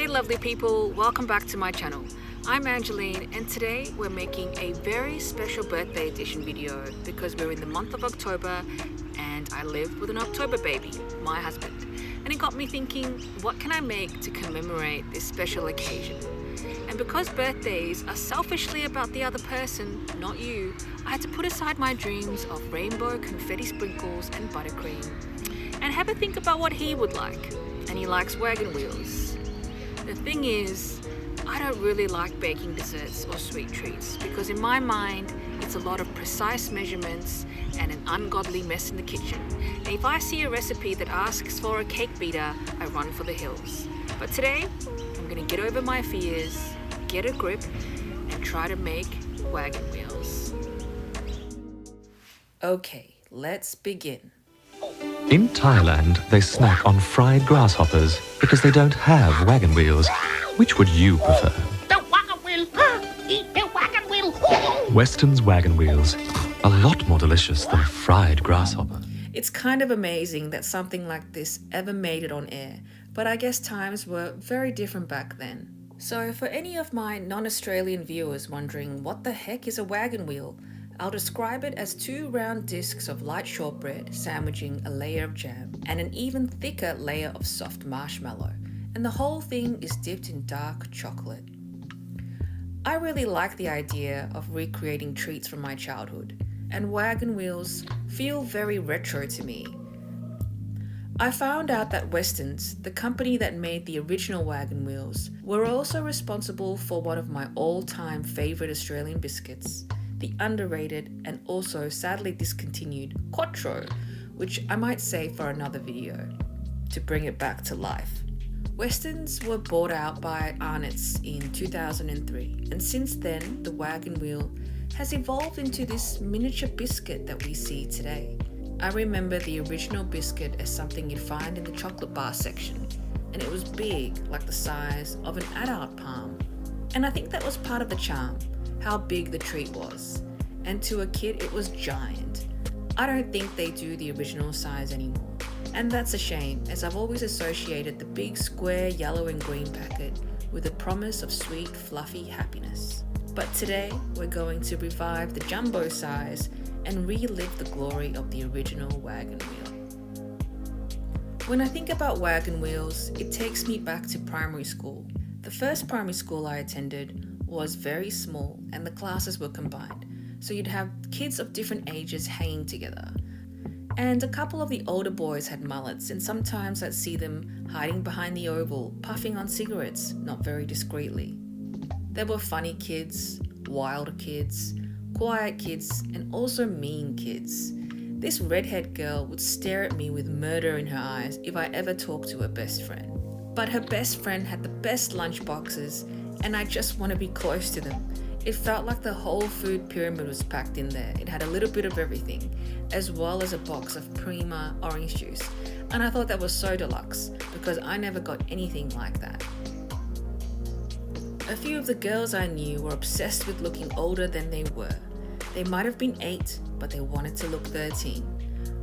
lovely people, welcome back to my channel. I'm Angeline and today we're making a very special birthday edition video because we're in the month of October and I live with an October baby, my husband. And it got me thinking, what can I make to commemorate this special occasion? And because birthdays are selfishly about the other person, not you, I had to put aside my dreams of rainbow confetti sprinkles and buttercream and have a think about what he would like. And he likes wagon wheels. The thing is, I don't really like baking desserts or sweet treats because in my mind, it's a lot of precise measurements and an ungodly mess in the kitchen. And if I see a recipe that asks for a cake beater, I run for the hills. But today, I'm gonna get over my fears, get a grip, and try to make wagon wheels. Okay, let's begin. In Thailand, they snack on fried grasshoppers because they don't have wagon wheels. Which would you prefer? The wagon wheel! Eat the wagon wheel! Weston's wagon wheels. A lot more delicious than fried grasshopper. It's kind of amazing that something like this ever made it on air, but I guess times were very different back then. So for any of my non-Australian viewers wondering what the heck is a wagon wheel, I'll describe it as two round discs of light shortbread sandwiching a layer of jam and an even thicker layer of soft marshmallow, and the whole thing is dipped in dark chocolate. I really like the idea of recreating treats from my childhood, and wagon wheels feel very retro to me. I found out that Weston's, the company that made the original wagon wheels, were also responsible for one of my all-time favourite Australian biscuits, the underrated and also sadly discontinued Quattro, which I might save for another video to bring it back to life. Weston's were bought out by Arnott's in 2003, and since then the wagon wheel has evolved into this miniature biscuit that we see today. I remember the original biscuit as something you'd find in the chocolate bar section, and it was big, like the size of an adult palm. And I think that was part of the charm, how big the treat was. And to a kid, it was giant. I don't think they do the original size anymore. And that's a shame, as I've always associated the big square yellow and green packet with the promise of sweet, fluffy happiness. But today, we're going to revive the jumbo size and relive the glory of the original wagon wheel. When I think about wagon wheels, it takes me back to primary school. The first primary school I attended was very small and the classes were combined, so you'd have kids of different ages hanging together. And a couple of the older boys had mullets, and sometimes I'd see them hiding behind the oval, puffing on cigarettes, not very discreetly. There were funny kids, wild kids, quiet kids, and also mean kids. This redhead girl would stare at me with murder in her eyes if I ever talked to her best friend. But her best friend had the best lunch boxes, and I just want to be close to them. It felt like the whole food pyramid was packed in there. It had a little bit of everything, as well as a box of Prima orange juice. And I thought that was so deluxe, because I never got anything like that. A few of the girls I knew were obsessed with looking older than they were. They might have been 8, but they wanted to look 13.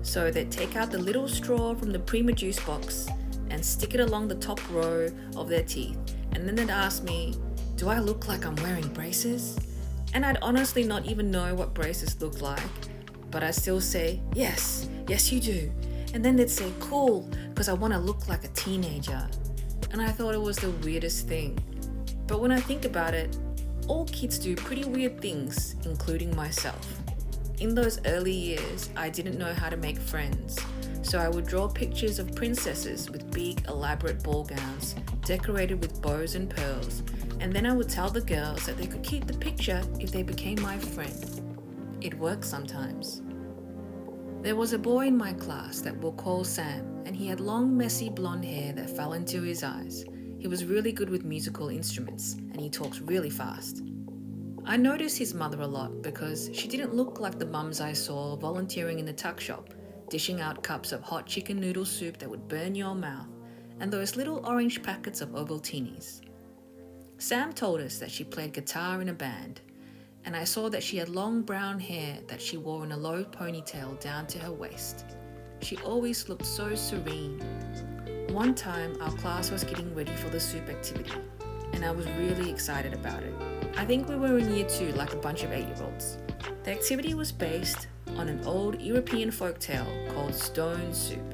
So they'd take out the little straw from the Prima juice box and stick it along the top row of their teeth. And then they'd ask me, do I look like I'm wearing braces? And I'd honestly not even know what braces look like, but I'd still say, yes you do. And then they'd say, cool, because I want to look like a teenager. And I thought it was the weirdest thing. But when I think about it, all kids do pretty weird things, including myself. In those early years, I didn't know how to make friends, so I would draw pictures of princesses with big, elaborate ball gowns, decorated with bows and pearls, and then I would tell the girls that they could keep the picture if they became my friend. It worked sometimes. There was a boy in my class that we'll call Sam, and he had long, messy blonde hair that fell into his eyes. He was really good with musical instruments, and he talked really fast. I noticed his mother a lot because she didn't look like the mums I saw volunteering in the tuck shop, dishing out cups of hot chicken noodle soup that would burn your mouth, and those little orange packets of Ovaltinis. Sam told us that she played guitar in a band, and I saw that she had long brown hair that she wore in a low ponytail down to her waist. She always looked so serene. One time, our class was getting ready for the soup activity, and I was really excited about it. I think we were in year 2, like a bunch of 8-year-olds. The activity was based on an old European folktale called Stone Soup,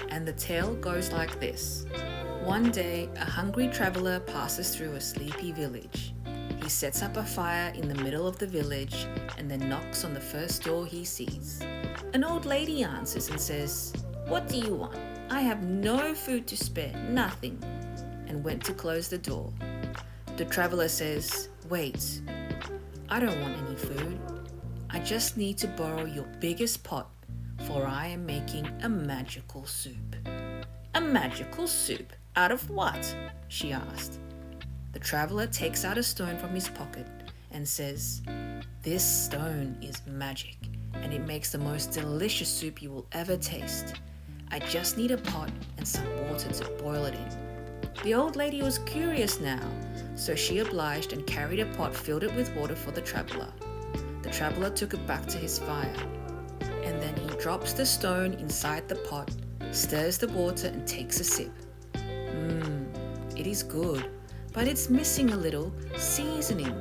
and the tale goes like this. One day, a hungry traveller passes through a sleepy village. He sets up a fire in the middle of the village and then knocks on the first door he sees. An old lady answers and says, "What do you want? I have no food to spare, nothing," and went to close the door. The traveller says, "Wait, I don't want any food. I just need to borrow your biggest pot, for I am making a magical soup." "A magical soup? Out of what?" she asked. The traveller takes out a stone from his pocket and says, "This stone is magic, and it makes the most delicious soup you will ever taste. I just need a pot and some water to boil it in." The old lady was curious now, so she obliged and carried a pot, filled it with water for the traveller. The traveller took it back to his fire, and then he drops the stone inside the pot, stirs the water and takes a sip. It is good, but it's missing a little seasoning.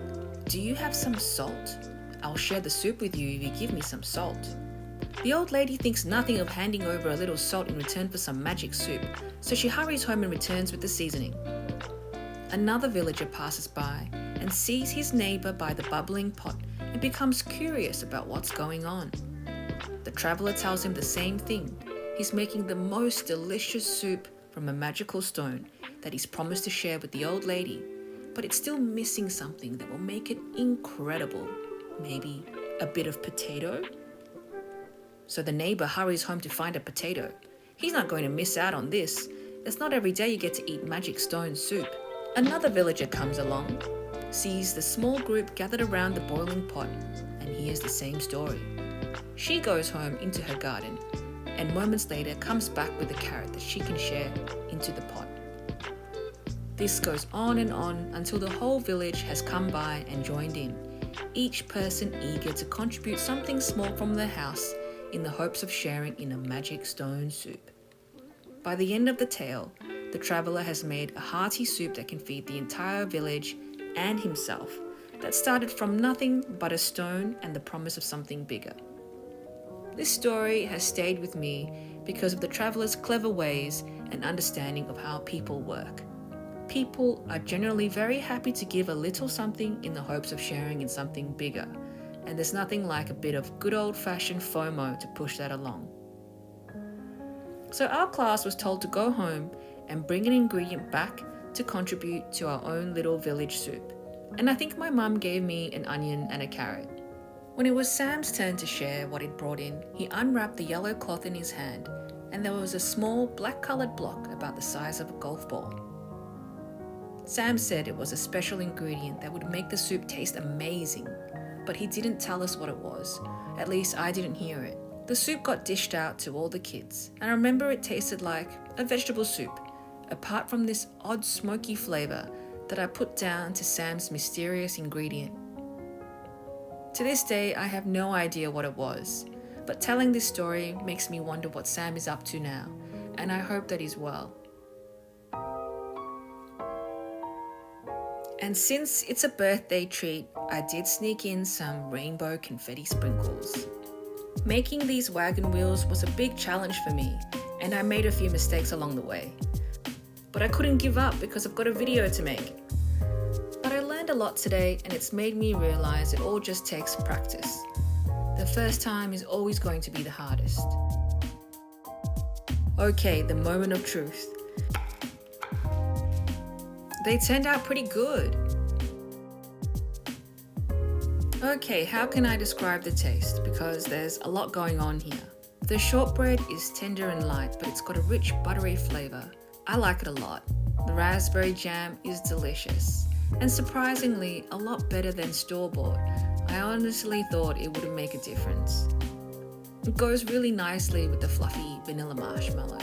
Do you have some salt? I'll share the soup with you if you give me some salt. The old lady thinks nothing of handing over a little salt in return for some magic soup, so she hurries home and returns with the seasoning. Another villager passes by and sees his neighbour by the bubbling pot and becomes curious about what's going on. The traveller tells him the same thing. He's making the most delicious soup from a magical stone that he's promised to share with the old lady, but it's still missing something that will make it incredible. Maybe a bit of potato? So the neighbour hurries home to find a potato. He's not going to miss out on this. It's not every day you get to eat magic stone soup. Another villager comes along, sees the small group gathered around the boiling pot, and hears the same story. She goes home into her garden, and moments later comes back with a carrot that she can share into the pot. This goes on and on until the whole village has come by and joined in, each person eager to contribute something small from their house in the hopes of sharing in a magic stone soup. By the end of the tale, the traveller has made a hearty soup that can feed the entire village and himself, that started from nothing but a stone and the promise of something bigger. This story has stayed with me because of the traveller's clever ways and understanding of how people work. People are generally very happy to give a little something in the hopes of sharing in something bigger, and there's nothing like a bit of good old-fashioned FOMO to push that along. So our class was told to go home and bring an ingredient back to contribute to our own little village soup, and I think my mum gave me an onion and a carrot. When it was Sam's turn to share what he'd brought in, he unwrapped the yellow cloth in his hand, and there was a small black-coloured block about the size of a golf ball. Sam said it was a special ingredient that would make the soup taste amazing, but he didn't tell us what it was. At least I didn't hear it. The soup got dished out to all the kids, and I remember it tasted like a vegetable soup, apart from this odd smoky flavour that I put down to Sam's mysterious ingredient. To this day, I have no idea what it was, but telling this story makes me wonder what Sam is up to now, and I hope that he's well. And since it's a birthday treat, I did sneak in some rainbow confetti sprinkles. Making these wagon wheels was a big challenge for me, and I made a few mistakes along the way. But I couldn't give up because I've got a video to make. But I learned a lot today, and it's made me realize it all just takes practice. The first time is always going to be the hardest. Okay, the moment of truth. They turned out pretty good. Okay, how can I describe the taste? Because there's a lot going on here. The shortbread is tender and light, but it's got a rich buttery flavour. I like it a lot. The raspberry jam is delicious, and surprisingly a lot better than store-bought. I honestly thought it wouldn't make a difference. It goes really nicely with the fluffy vanilla marshmallow.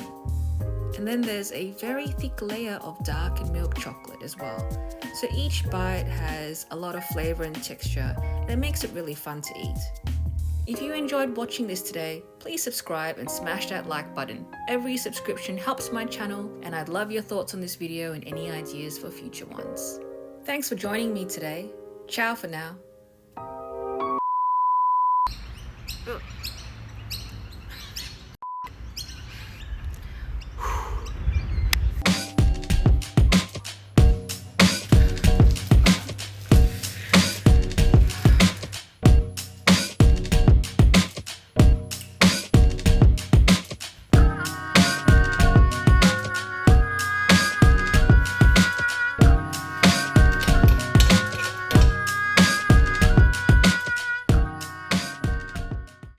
And then there's a very thick layer of dark milk chocolate as well. So each bite has a lot of flavour and texture that makes it really fun to eat. If you enjoyed watching this today, please subscribe and smash that like button. Every subscription helps my channel, and I'd love your thoughts on this video and any ideas for future ones. Thanks for joining me today. Ciao for now.